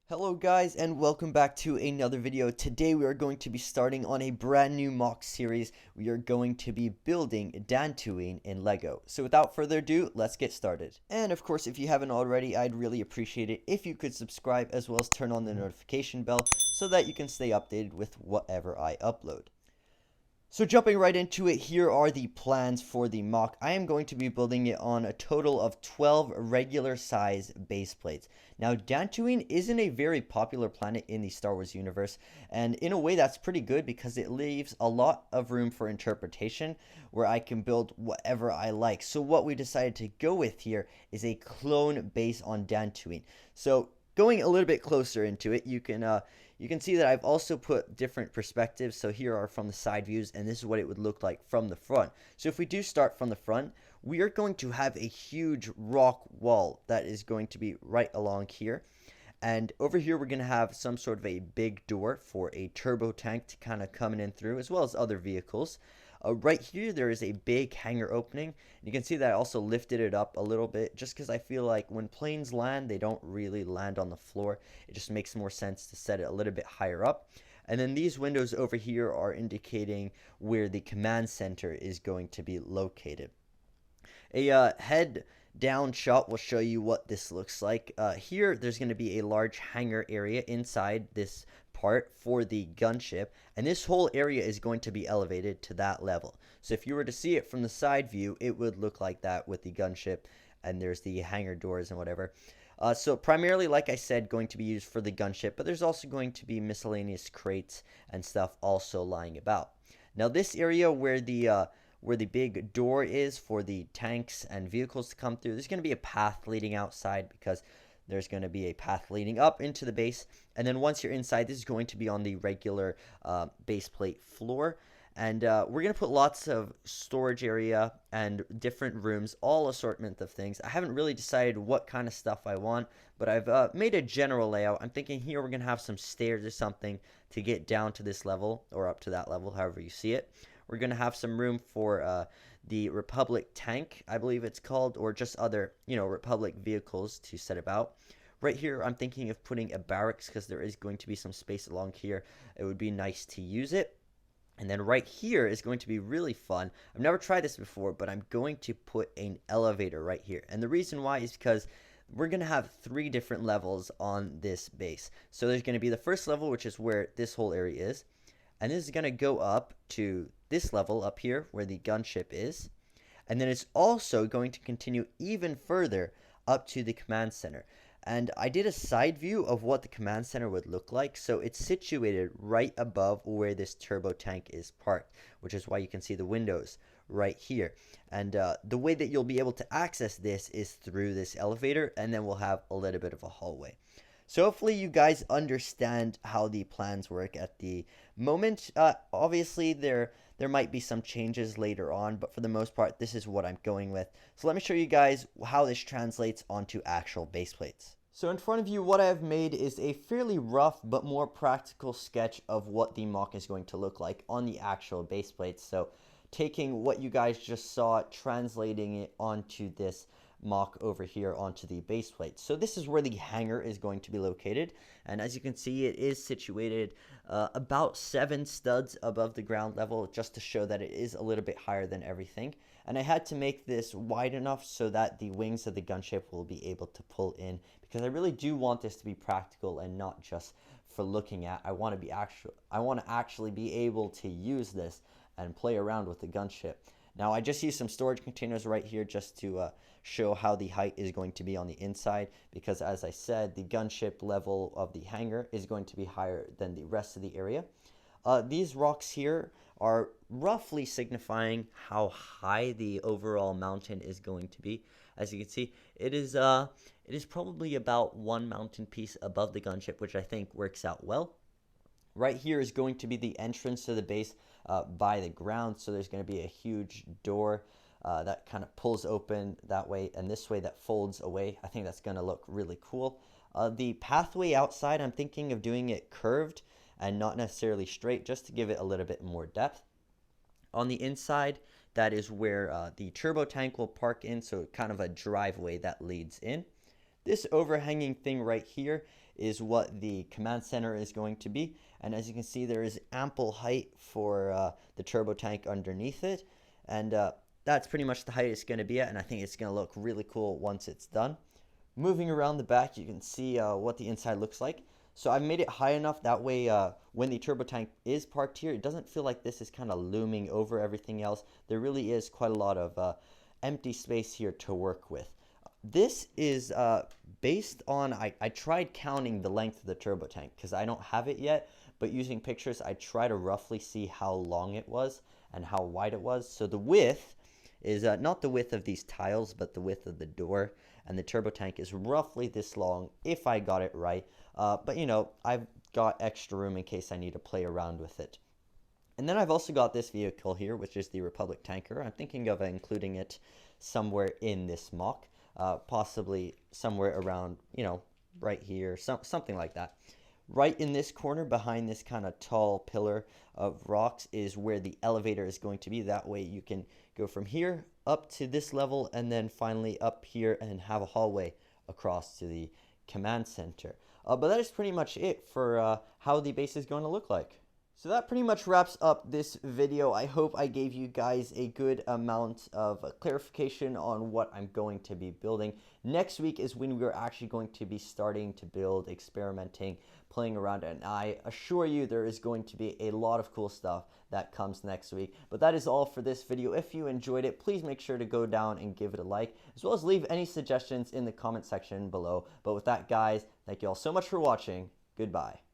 Hello guys and welcome back to another video. Today we are going to be starting on a brand new mock series. We are going to be building Dantooine in Lego. So without further ado, let's get started. And of course, if you haven't already, I'd really appreciate it if you could subscribe as well as turn on the notification bell so that you can stay updated with whatever I upload. So jumping right into it, here are the plans for the mock. I am going to be building it on a total of 12 regular size base plates. Now Dantooine isn't a very popular planet in the Star Wars universe, and in a way that's pretty good because it leaves a lot of room for interpretation where I can build whatever I like. So what we decided to go with here is a clone base on Dantooine. So going a little bit closer into it, you can see that I've also put different perspectives. So here are from the side views, and this is what it would look like from the front. So if we do start from the front, we are going to have a huge rock wall that is going to be right along here. And over here, we're going to have some sort of a big door for a turbo tank to kind of come in through, as well as other vehicles. Right here, there is a big hangar opening. You can see that I also lifted it up a little bit just because I feel like when planes land, they don't really land on the floor. It just makes more sense to set it a little bit higher up. And then these windows over here are indicating where the command center is going to be located. A head down shot will show you what this looks like. Here, there's going to be a large hangar area inside this part for the gunship, and this whole area is going to be elevated to that level. So if you were to see it from the side view, it would look like that with the gunship, and there's the hangar doors and whatever. So primarily, like I said, going to be used for the gunship, but there's also going to be miscellaneous crates and stuff also lying about. Now this area where the big door is for the tanks and vehicles to come through, there's going to be a path leading outside because there's going to be a path leading up into the base. And then once you're inside, this is going to be on the regular base plate floor. And we're going to put lots of storage area and different rooms, all assortment of things. I haven't really decided what kind of stuff I want, but I've made a general layout. I'm thinking here we're going to have some stairs or something to get down to this level or up to that level, however you see it. We're going to have some room for the Republic tank, I believe it's called, or just other, Republic vehicles to set about. Right here, I'm thinking of putting a barracks because there is going to be some space along here. It would be nice to use it. And then right here is going to be really fun. I've never tried this before, but I'm going to put an elevator right here. And the reason why is because we're going to have 3 different levels on this base. So there's going to be the first level, which is where this whole area is. And this is going to go up to this level up here where the gunship is. And then it's also going to continue even further up to the command center. And I did a side view of what the command center would look like. So it's situated right above where this turbo tank is parked, which is why you can see the windows right here. And the way that you'll be able to access this is through this elevator, and then we'll have a little bit of a hallway. So hopefully you guys understand how the plans work at the moment. Obviously, there might be some changes later on, but for the most part, this is what I'm going with. So let me show you guys how this translates onto actual base plates. So in front of you, what I've made is a fairly rough but more practical sketch of what the mock is going to look like on the actual base plates. So taking what you guys just saw, translating it onto this mock over here onto the base plate. So this is where the hangar is going to be located, and as you can see, it is situated about 7 studs above the ground level, just to show that it is a little bit higher than everything. And I had to make this wide enough so that the wings of the gunship will be able to pull in, because I really do want this to be practical and not just for looking at. I want to actually be able to use this and play around with the gunship. Now, I just used some storage containers right here just to show how the height is going to be on the inside, because as I said, the gunship level of the hangar is going to be higher than the rest of the area. These rocks here are roughly signifying how high the overall mountain is going to be. As you can see, it is probably about 1 mountain piece above the gunship, which I think works out well. Right here is going to be the entrance to the base by the ground, so there's going to be a huge door that kind of pulls open that way, and this way that folds away. I think that's going to look really cool. The pathway outside, I'm thinking of doing it curved and not necessarily straight, just to give it a little bit more depth. On the inside, that is where the turbo tank will park in, so kind of a driveway that leads in. This overhanging thing right here is what the command center is going to be. And as you can see, there is ample height for the turbo tank underneath it. And that's pretty much the height it's going to be at. And I think it's going to look really cool once it's done. Moving around the back, you can see what the inside looks like. So I've made it high enough that way when the turbo tank is parked here, it doesn't feel like this is kind of looming over everything else. There really is quite a lot of empty space here to work with. This is based on, I tried counting the length of the turbo tank because I don't have it yet, but using pictures, I try to roughly see how long it was and how wide it was. So the width is not the width of these tiles, but the width of the door. And the turbo tank is roughly this long if I got it right. But you know, I've got extra room in case I need to play around with it. And then I've also got this vehicle here, which is the Republic tanker. I'm thinking of including it somewhere in this mock, possibly somewhere around, you know, right here, something like that. Right in this corner behind this kind of tall pillar of rocks is where the elevator is going to be. That way you can go from here up to this level and then finally up here and have a hallway across to the command center. But that is pretty much it for how the base is going to look like. So that pretty much wraps up this video. I hope I gave you guys a good amount of clarification on what I'm going to be building. Next week is when we're actually going to be starting to build, experimenting, playing around, and I assure you there is going to be a lot of cool stuff that comes next week. But that is all for this video. If you enjoyed it, please make sure to go down and give it a like, as well as leave any suggestions in the comment section below. But with that, guys, thank you all so much for watching. Goodbye.